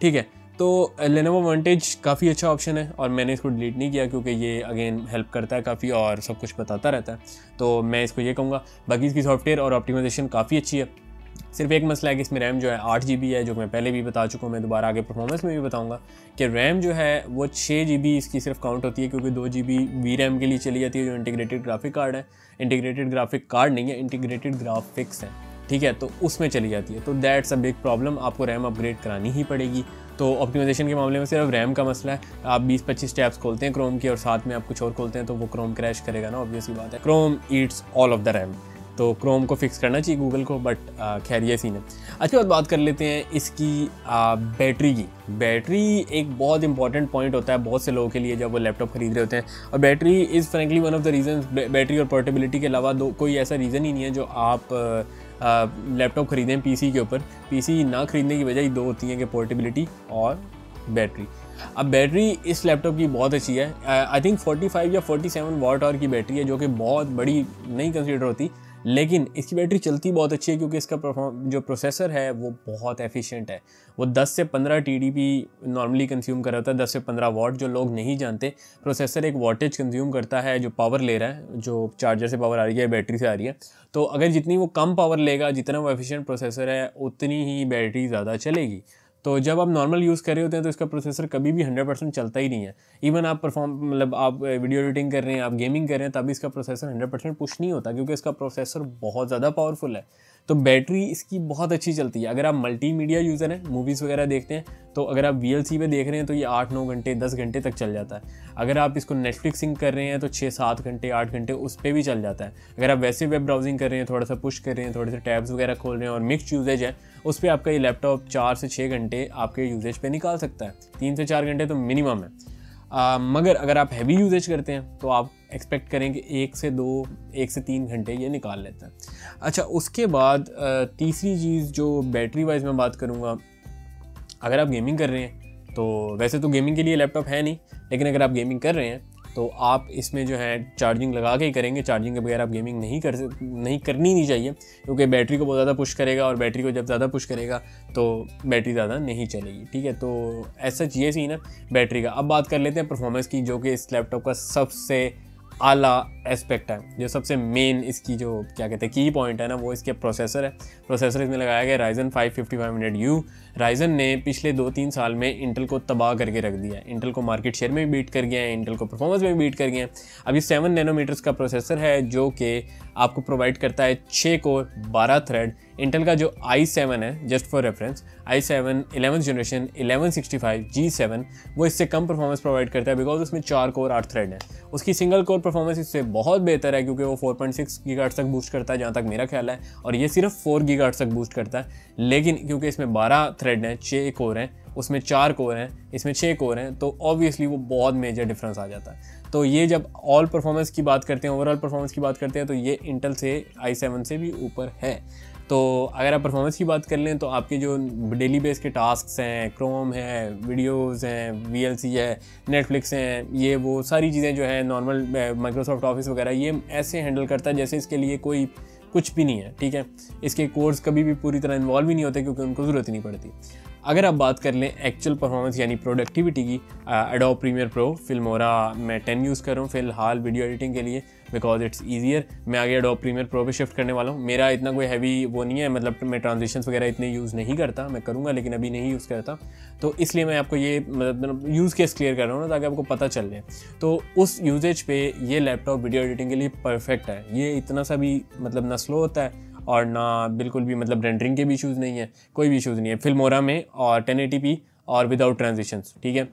ठीक है। तो लेनोवो वेंटेज काफ़ी अच्छा ऑप्शन है, और मैंने इसको डिलीट नहीं किया क्योंकि ये अगेन हेल्प करता है काफ़ी और सब कुछ बताता रहता है, तो मैं इसको ये कहूँगा। बाकी इसकी सॉफ्टवेयर और ऑप्टिमाइजेशन काफ़ी अच्छी है। सिर्फ एक मसला है कि इसमें रैम जो है 8 GB है, जो मैं पहले भी बता चुका हूँ, मैं दोबारा आगे परफॉर्मेंस में भी बताऊंगा कि रैम जो है वो 6 GB इसकी सिर्फ काउंट होती है, क्योंकि 2 GB VRAM के लिए चली जाती है, जो इंटीग्रेटेड ग्राफिक कार्ड है, इंटीग्रेटेड ग्राफिक कार्ड नहीं है, इंटीग्रेटेड ग्राफिक्स है, ठीक है, तो उसमें चली जाती है। तो दैट्स अ बिग प्रॉब्लम, आपको रैम अपग्रेड करानी ही पड़ेगी। तो ऑप्टिमाइजेशन के मामले में सिर्फ रैम का मसला है, आप 20-25 टैब्स खोलते हैं क्रोम की और साथ में आप कुछ और खोलते हैं तो वो क्रोम क्रैश करेगा ना, ऑब्वियस ही बात है, Chrome Yeats all of the RAM, तो क्रोम को फिक्स करना चाहिए गूगल को, बट खैर ये सीन है। अच्छी बात कर लेते हैं इसकी बैटरी की। बैटरी एक बहुत इंपॉर्टेंट पॉइंट होता है बहुत से लोगों के लिए जब वो लैपटॉप खरीद रहे होते हैं, और battery is frankly one of the reasons. Battery और पोर्टेबिलिटी के अलावा कोई ऐसा रीज़न ही नहीं है जो आप लैपटॉप खरीदें पीसी के ऊपर। पीसी ना खरीदने की वजह ही दो होती हैं कि पोर्टेबिलिटी और बैटरी। अब बैटरी इस लैपटॉप की बहुत अच्छी है, आई थिंक 45 या 47 वाट आवर की बैटरी है, जो कि बहुत बड़ी नहीं कंसीडर होती, लेकिन इसकी बैटरी चलती बहुत अच्छी है क्योंकि इसका जो प्रोसेसर है वो बहुत एफिशिएंट है। वो 10 से 15 TDP नॉर्मली कंज्यूम कर रहा था, 10 से 15 वाट। जो लोग नहीं जानते, प्रोसेसर एक वाटेज कंज्यूम करता है जो पावर ले रहा है, जो चार्जर से पावर आ रही है, बैटरी से आ रही है। तो अगर जितनी वो कम पावर लेगा, जितना वो एफिशिएंट प्रोसेसर है, उतनी ही बैटरी ज़्यादा चलेगी। तो जब आप नॉर्मल यूज़ कर रहे होते हैं तो इसका प्रोसेसर कभी भी 100% चलता ही नहीं है। इवन आप मतलब आप वीडियो एडिटिंग कर रहे हैं, आप गेमिंग कर रहे हैं, तभी इसका प्रोसेसर 100% पुश नहीं होता, क्योंकि इसका प्रोसेसर बहुत ज़्यादा पावरफुल है। तो बैटरी इसकी बहुत अच्छी चलती है। अगर आप मल्टीमीडिया यूज़र हैं, मूवीज़ वगैरह देखते हैं, तो अगर आप VLC पे देख रहे हैं तो ये 8-9 घंटे 10 घंटे तक चल जाता है। अगर आप इसको नेटफ्लिक्सिंग कर रहे हैं तो 6-7 घंटे 8 घंटे उस पर भी चल जाता है। अगर आप वैसे वेब ब्राउजिंग कर रहे हैं, थोड़ा सा पुश कर रहे हैं, थोड़े से टैब्स वगैरह खोल रहे हैं और मिक्स्ड यूजेज है, उस पर आपका ये लैपटॉप 4 से 6 घंटे आपके यूजेज पे निकाल सकता है। 3 से 4 घंटे तो मिनिमम है। मगर अगर आप हैवी यूजेज करते हैं तो आप एक्सपेक्ट करें कि 1 से 3 घंटे ये निकाल लेता है। अच्छा, उसके बाद तीसरी चीज़ जो बैटरी वाइज मैं बात करूँगा, अगर आप गेमिंग कर रहे हैं तो वैसे तो गेमिंग के लिए लैपटॉप है नहीं, लेकिन अगर आप गेमिंग कर रहे हैं तो आप इसमें जो है चार्जिंग लगा के ही करेंगे। चार्जिंग के बगैर आप गेमिंग नहीं करनी नहीं चाहिए, क्योंकि बैटरी को बहुत ज़्यादा पुश करेगा और बैटरी को जब ज़्यादा पुश करेगा तो बैटरी ज़्यादा नहीं चलेगी। ठीक है, तो ऐसा ये सीन है बैटरी का। अब बात कर लेते हैं परफॉर्मेंस की, जो कि इस लैपटॉप का सबसे आला एस्पेक्ट है, जो सबसे मेन इसकी जो क्या कहते हैं की पॉइंट है ना, वो इसके प्रोसेसर है। प्रोसेसर इसमें लगाया गया Ryzen 5 5500U। राइजन ने पिछले 2-3 साल में इंटेल को तबाह करके रख दिया है। इंटेल को मार्केट शेयर में भी बीट कर गया है, इंटेल को परफॉर्मेंस में भी बीट कर गया है। अभी 7 नैनोमीटर्स का प्रोसेसर है जो कि आपको प्रोवाइड करता है 6 कोर 12 थ्रेड। इंटेल का जो i7 है, just for reference, i7 11th generation 1165 G7, वो इससे कम परफॉर्मेंस प्रोवाइड करता है बिकॉज उसमें 4 कोर 8 थ्रेड है। उसकी सिंगल कोर परफॉर्मेंस इससे बहुत बेहतर है क्योंकि वो 4.6 गीगाहर्ट्ज़ तक बूस्ट करता है जहाँ तक मेरा ख्याल है, और ये सिर्फ 4 गीगाहर्ट्ज़ तक बूस्ट करता है। लेकिन क्योंकि इसमें 12 थ्रेड हैं, 6 कोर हैं, उसमें 4 कोर हैं, इसमें 6 कोर हैं, तो ऑब्वियसली वो बहुत मेजर डिफरेंस आ जाता है। तो ये जब ऑल परफॉर्मेंस की बात करते हैं, ओवरऑल परफॉर्मेंस की बात करते हैं, तो ये इंटेल से i7 से भी ऊपर है। तो अगर आप परफॉर्मेंस की बात कर लें तो आपके जो डेली बेस के टास्क हैं, क्रोम है, वीडियोस हैं, VLC है, नेटफ्लिक्स हैं, ये वो सारी चीज़ें जो है नॉर्मल माइक्रोसॉफ्ट ऑफिस वगैरह, ये ऐसे हैंडल करता है जैसे इसके लिए कोई कुछ भी नहीं है। ठीक है, इसके कोर्स कभी भी पूरी तरह इन्वॉल्व ही नहीं होते क्योंकि उनको ज़रूरत ही नहीं पड़ती। अगर आप बात कर लें एक्चुअल परफॉर्मेंस यानी प्रोडक्टिविटी की, एडोब प्रीमियर प्रो फिल्मोरा मैं 10 यूज़ कर रहा हूँ फ़िलहाल वीडियो एडिटिंग के लिए बिकॉज इट्स ईजियर। मैं आगे एडोब प्रीमियर प्रो पे शिफ्ट करने वाला हूँ। मेरा इतना कोई हैवी वो नहीं है, मतलब मैं ट्रांजिशंस वगैरह इतने यूज़ नहीं करता, मैं करूँगा लेकिन अभी नहीं यूज़ करता, तो इसलिए मैं आपको ये मतलब यूज़ केस क्लियर कर रहा हूँ ना, ताकि आपको पता चल जाए। तो उस यूजेज पे ये लैपटॉप वीडियो एडिटिंग के लिए परफेक्ट है। ये इतना सा भी मतलब ना स्लो होता है और ना बिल्कुल भी मतलब रेंडरिंग के भी इशूज़ नहीं है, कोई भी इशूज़ नहीं है फिल्मोरा में, और 1080p और विदाउट ट्रांजिशंस। ठीक है,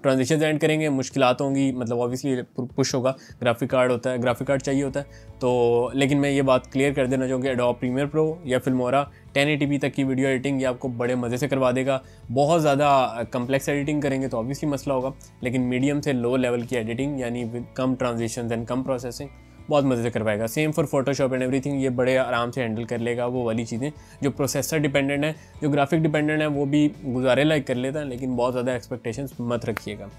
ट्रांजिशंस ऐड करेंगे मुश्किलात होंगी, मतलब ऑब्वियसली पुश होगा, ग्राफिक कार्ड होता है, ग्राफिक कार्ड चाहिए होता है। तो लेकिन मैं ये बात क्लियर कर देना चाहूँगी, एडोब प्रीमियर प्रो या फिल्मोरा 1080p तक की वीडियो एडिटिंग ये आपको बड़े मज़े से करवा देगा। बहुत ज़्यादा कम्प्लेक्स एडिटिंग करेंगे तो ऑब्वियसली मसला होगा, लेकिन मीडियम से लो लेवल की एडिटिंग यानी कम ट्रांजिशंस एंड कम प्रोसेसिंग बहुत मज़े से करवाएगा। Same for Photoshop and everything, ये बड़े आराम से हैंडल कर लेगा वो वाली चीज़ें जो प्रोसेसर डिपेंडेंट है। जो ग्राफिक डिपेंडेंट है वो भी गुजारे लायक कर लेता है, लेकिन बहुत ज़्यादा एक्सपेक्टेशंस मत रखिएगा।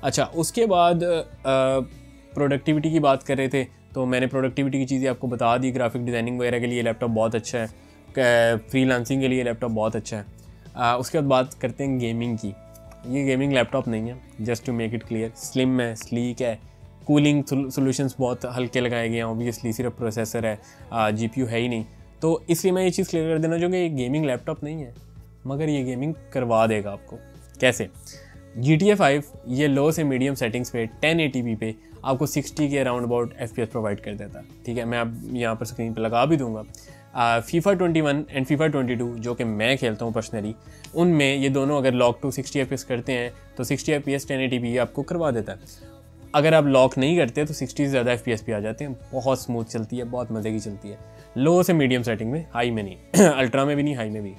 अच्छा, उसके बाद प्रोडक्टिविटी की बात कर रहे थे, तो मैंने प्रोडक्टिविटी की चीज़ें आपको बता दी। ग्राफिक डिज़ाइनिंग वगैरह के लिए लैपटॉप बहुत अच्छा है, फ्रीलांसिंग के लिए लैपटॉप बहुत अच्छा है। उसके बाद बात करते हैं गेमिंग की। ये गेमिंग लैपटॉप नहीं है, just to make it clear. Slim है, स्लीक है, कूलिंग सॉल्यूशंस बहुत हल्के लगाए गए हैं, ऑब्वियसली सिर्फ प्रोसेसर है, GPU है ही नहीं, तो इसलिए मैं ये चीज़ क्लियर कर देना चाहूँगा, ये गेमिंग लैपटॉप नहीं है, मगर ये गेमिंग करवा देगा आपको। कैसे? GTA 5 ये लो से मीडियम सेटिंग्स पे 1080p पे आपको 60 के अराउंड अबाउट FPS प्रोवाइड कर देता है। ठीक है, मैं अब यहाँ पर स्क्रीन पर लगा भी दूंगा। FIFA 21 एंड FIFA 22 जो कि मैं खेलता हूँ पर्सनली, उनमें ये दोनों अगर लॉक टू 60 FPS करते हैं तो 60 FPS 1080p आपको करवा देता है। अगर आप लॉक नहीं करते तो 60 से ज़्यादा FPS पे आ जाते हैं। बहुत स्मूथ चलती है, बहुत मज़े की चलती है, लो से मीडियम सेटिंग में, हाई में नहीं अल्ट्रा में भी नहीं, हाई में भी।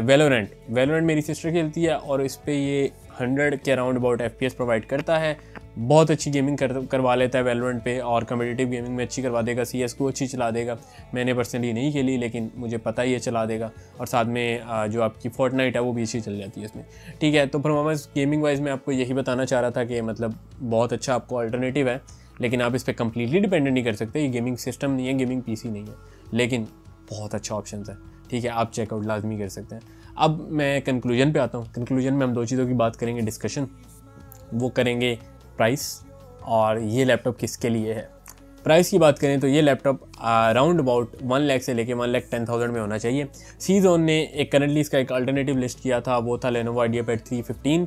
वैलोरेंट मेरी सिस्टर खेलती है और इस पर ये 100 के अराउंड अबाउट FPS प्रोवाइड करता है। बहुत अच्छी गेमिंग करवा लेता है वैलोरेंट पे, और कम्पिटिटिव गेमिंग में अच्छी करवा देगा। CS:GO अच्छी चला देगा। मैंने पर्सनली नहीं खेली लेकिन मुझे पता ही है चला देगा, और साथ में जो आपकी फोर्टनाइट है वो भी अच्छी चल जाती है इसमें। ठीक है, तो परफॉर्मेंस गेमिंग वाइज मैं आपको यही बताना चाह रहा था कि मतलब बहुत अच्छा आपको अल्टरनेटिव है, लेकिन आप इस पर कम्प्लीटली डिपेंडेंट नहीं कर सकते। ये गेमिंग सिस्टम नहीं है, गेमिंग PC नहीं है, लेकिन बहुत अच्छा ऑप्शन है। ठीक है, आप चेकआउट लाजमी कर सकते हैं। अब मैं कंक्लूजन पे आता हूँ। कंक्लूजन में हम दो चीज़ों की बात करेंगे, डिस्कशन वो करेंगे, प्राइस और ये लैपटॉप किसके लिए है। प्राइस की बात करें तो ये लैपटॉप राउंड अबाउट 1 लाख से लेके 1,10,000 में होना चाहिए। सीजोन ने एक करंटली इसका एक अल्टरनेटिव लिस्ट किया था, वो था Lenovo IdeaPad 3 15।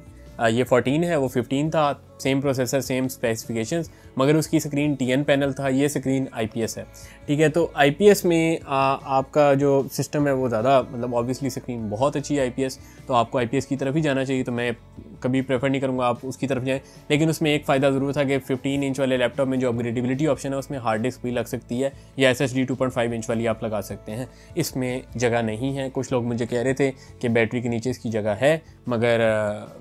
ये 14 है, वो 15 था, सेम प्रोसेसर, सेम स्पेसिफिकेशंस, मगर उसकी स्क्रीन TN पैनल था, ये स्क्रीन IPS है। ठीक है, तो IPS में आपका जो सिस्टम है वो ज़्यादा मतलब ऑब्वियसली स्क्रीन बहुत अच्छी है IPS, तो आपको IPS की तरफ ही जाना चाहिए। तो मैं कभी प्रेफर नहीं करूँगा आप उसकी तरफ जाएँ। लेकिन उसमें एक फ़ायदा ज़रूर था कि 15 इंच वाले लैपटॉप में जो अपग्रेडेबिलिटी ऑप्शन है उसमें हार्ड डिस्क भी लग सकती है, या SSD 2.5 इंच वाली आप लगा सकते हैं। इसमें जगह नहीं है। कुछ लोग मुझे कह रहे थे कि बैटरी के नीचे इसकी जगह है, मगर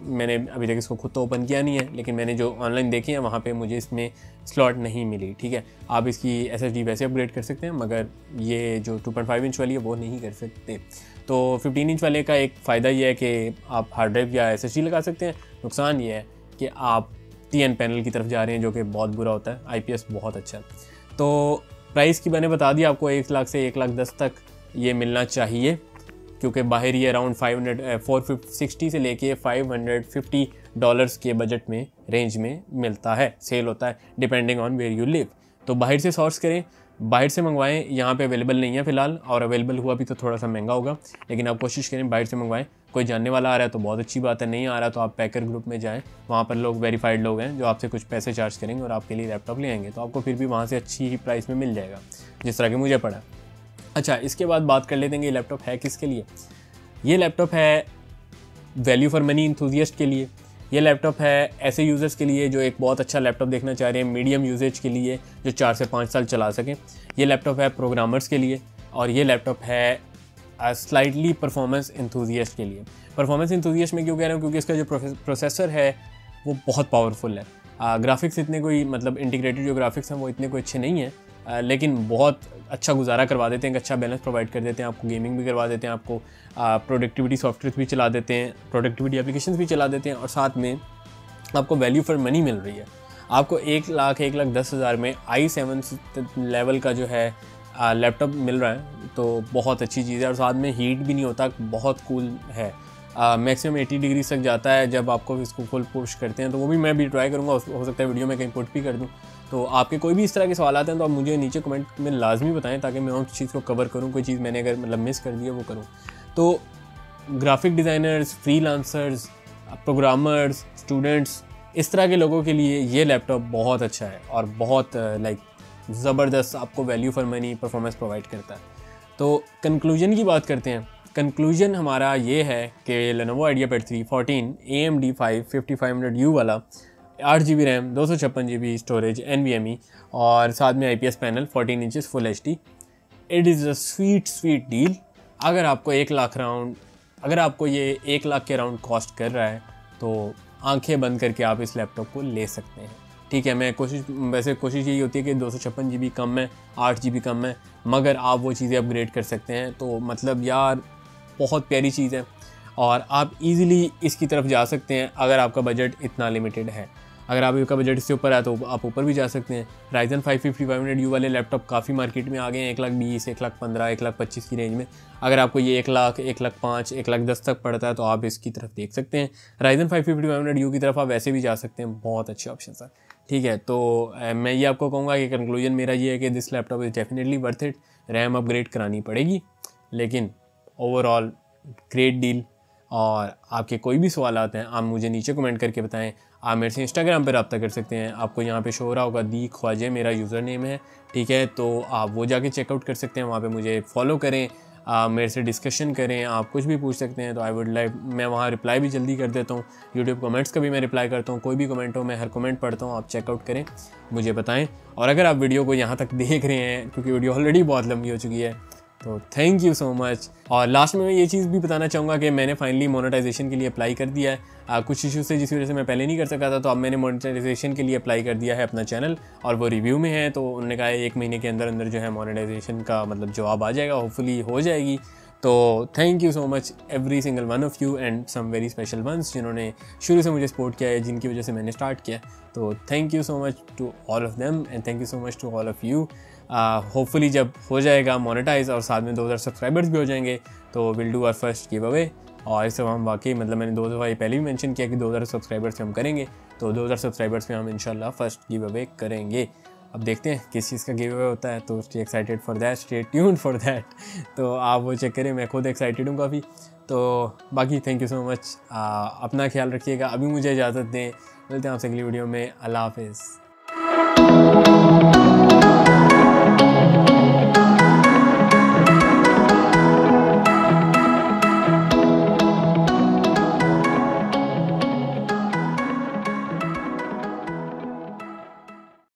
मैंने अभी तक इसको खुद तो ओपन किया नहीं है, लेकिन मैंने जो ऑनलाइन देखे हैं वहाँ पे मुझे इसमें स्लॉट नहीं मिली। ठीक है, आप इसकी SSD वैसे अपग्रेड कर सकते हैं, मगर ये जो 2.5 इंच वाली है वो नहीं कर सकते। तो 15 इंच वाले का एक फ़ायदा ये है कि आप हार्ड ड्राइव या SSD लगा सकते हैं। नुकसान ये है कि आप TN पैनल की तरफ जा रहे हैं, जो कि बहुत बुरा होता है। IPS बहुत अच्छा है। तो प्राइस की मैंने बता दिया आपको, 1 लाख से 1,10,000 तक ये मिलना चाहिए, क्योंकि बाहर ये अराउंड 460 से लेके $550 के बजट में रेंज में मिलता है, सेल होता है, depending on where you live. तो बाहर से सोर्स करें, बाहर से मंगवाएं। यहाँ पे अवेलेबल नहीं है फ़िलहाल, और अवेलेबल हुआ भी तो थोड़ा सा महंगा होगा, लेकिन आप कोशिश करें बाहर से मंगवाएं। कोई जानने वाला आ रहा है तो बहुत अच्छी बात है, नहीं आ रहा तो आप पैकर ग्रुप में जाएं, वहाँ पर लोग वेरीफाइड लोग हैं जो आपसे कुछ पैसे चार्ज करेंगे और आपके लिए लैपटॉप ले आएंगे, तो आपको फिर भी वहाँ से अच्छी ही प्राइस में मिल जाएगा, जिस तरह की मुझे पड़ा। अच्छा, इसके बाद बात कर लेते हैं कि ये लैपटॉप है किसके लिए। ये लैपटॉप है वैल्यू फॉर मनी इंथुजियस्ट के लिए। ये लैपटॉप है ऐसे यूज़र्स के लिए जो एक बहुत अच्छा लैपटॉप देखना चाह रहे हैं, मीडियम यूजेज के लिए, जो 4 से 5 साल चला सकें। ये लैपटॉप है प्रोग्रामर्स के लिए, और ये लैपटॉप है स्लाइटली परफॉर्मेंस इंथुजियस्ट के लिए। परफॉर्मेंस इंथुजियस्ट में क्यों कह रहा हूँ, क्योंकि इसका जो प्रोसेसर है वो बहुत पावरफुल है। ग्राफिक्स इतने कोई मतलब इंटीग्रेटेड जो ग्राफिक्स हैं वो इतने कोई अच्छे नहीं हैं, लेकिन बहुत अच्छा गुजारा करवा देते हैं, एक अच्छा बैलेंस प्रोवाइड कर देते हैं आपको, गेमिंग भी करवा देते हैं आपको, प्रोडक्टिविटी सॉफ्टवेयर भी चला देते हैं, प्रोडक्टिविटी एप्लीकेशंस भी चला देते हैं, और साथ में आपको वैल्यू फॉर मनी मिल रही है। आपको 1,10,000 में i7 लेवल का जो है लैपटॉप मिल रहा है, तो बहुत अच्छी चीज़ है, और साथ में हीट भी नहीं होता, बहुत कूल है। मैक्सिमम 80 डिग्री तक जाता है जब आपको इसको फुल पुश करते हैं, तो वो भी मैं भी ट्राई करूँगा, हो सकता है वीडियो में कहीं पुट भी कर दूँ। तो आपके कोई भी इस तरह के सवाल आते हैं तो आप मुझे नीचे कमेंट में लाजमी बताएं, ताकि मैं उस चीज़ को कवर करूँ, कोई चीज़ मैंने अगर मतलब मिस कर दी है वो करूँ। तो graphic designers, freelancers, programmers, students, इस तरह के लोगों के लिए ये लैपटॉप बहुत अच्छा है और बहुत ज़बरदस्त आपको value for money performance provide करता है। तो कंक्लूजन की बात करते हैं। कंक्लूजन हमारा ये है कि Lenovo IdeaPad 3 14 AMD 5500U वाला, 8 GB RAM, 256 GB storage NVMe, और साथ में IPS panel, 14 inches full HD। It is a sweet deal. अगर आपको 1 लाख राउंड, अगर आपको ये 1 लाख के राउंड कॉस्ट कर रहा है, तो आंखें बंद करके आप इस लैपटॉप को ले सकते हैं। ठीक है, मैं वैसे कोशिश यही होती है कि 256 GB कम है, 8 GB कम है, मगर आप वो चीज़ें अपग्रेड कर सकते हैं। तो मतलब यार बहुत प्यारी चीज़ है, और आप इजीली इसकी तरफ जा सकते हैं अगर आपका बजट इतना लिमिटेड है। अगर आपका बजट इससे ऊपर है तो आप ऊपर भी जा सकते हैं। Ryzen 5 5500U वाले लैपटॉप काफ़ी मार्केट में आ गए हैं, 1,20,000, 1,15,000, 1,25,000 की रेंज में। अगर आपको ये 1 लाख, 1,05,000, 1,10,000 तक पड़ता है तो आप इसकी तरफ देख सकते हैं। Ryzen 5 5500U की तरफ आप वैसे भी जा सकते हैं, बहुत अच्छे ऑप्शन है। ठीक है, तो मैं ये आपको कहूँगा कि कंक्लूजन मेरा ये है कि this laptop is definitely worth it. RAM upgrade करानी पड़ेगी, लेकिन ओवरऑल ग्रेट डील। और आपके कोई भी सवाल आते हैं आप मुझे नीचे कमेंट करके बताएं। आप मेरे से इंस्टाग्राम पर रब्ता कर सकते हैं, आपको यहाँ पे शो हो रहा होगा दी ख्वाजे मेरा यूज़र नेम है। ठीक है, तो आप वो जाके चेकआउट कर सकते हैं, वहाँ पे मुझे फॉलो करें, मेरे से डिस्कशन करें, आप कुछ भी पूछ सकते हैं। तो आई वुड लाइक, मैं वहाँ रिप्लाई भी जल्दी कर देता हूँ। यूट्यूब कमेंट्स का भी मैं रिप्लाई करता हूँ, कोई भी कमेंट हो मैं हर कमेंट पढ़ता हूँ। आप चेकआउट करें, मुझे बताएं। और अगर आप वीडियो को यहाँ तक देख रहे हैं, क्योंकि वीडियो ऑलरेडी बहुत लंबी हो चुकी है, तो थैंक यू सो मच। और लास्ट में मैं ये चीज़ भी बताना चाहूँगा कि मैंने फाइनली मोनेटाइजेशन के लिए अप्लाई कर दिया है। कुछ इश्यूज से जिस वजह से मैं पहले नहीं कर सका था, तो अब मैंने मोनेटाइजेशन के लिए अप्लाई कर दिया है अपना चैनल, और वो रिव्यू में है। तो उन्होंने कहा है 1 महीने के अंदर अंदर जो है मोनेटाइजेशन का मतलब जवाब आ जाएगा, होपफुली हो जाएगी। तो thank you so much every single one of you, and some very special ones जिन्होंने शुरू से मुझे सपोर्ट किया है, जिनकी वजह से मैंने स्टार्ट किया। तो thank you so much to all of them, and thank you so much to all of you. Hopefully जब हो जाएगा मोनेटाइज और साथ में 2000 सब्सक्राइबर्स भी हो जाएंगे, तो will do our first giveaway. और इस हम वाकई मतलब मैंने 2 दफ़ा पहले भी मेंशन किया कि 2000 सब्सक्राइबर्स पे हम करेंगे, तो 2000 सब्सक्राइबर्स पे हम इंशाल्लाह फर्स्ट गिव अवे करेंगे। अब देखते हैं किस चीज़ का गिव अवे होता है, तो stay excited for that, stay tuned for that. तो आप वो चेक करें, मैं खुद एक्साइटेड हूँ काफ़ी। तो बाकी थैंक यू सो मच, अपना ख्याल रखिएगा। अभी मुझे इजाज़त दें, मिलते हैं आपसे अगली वीडियो में। अल्लाह हाफिज़।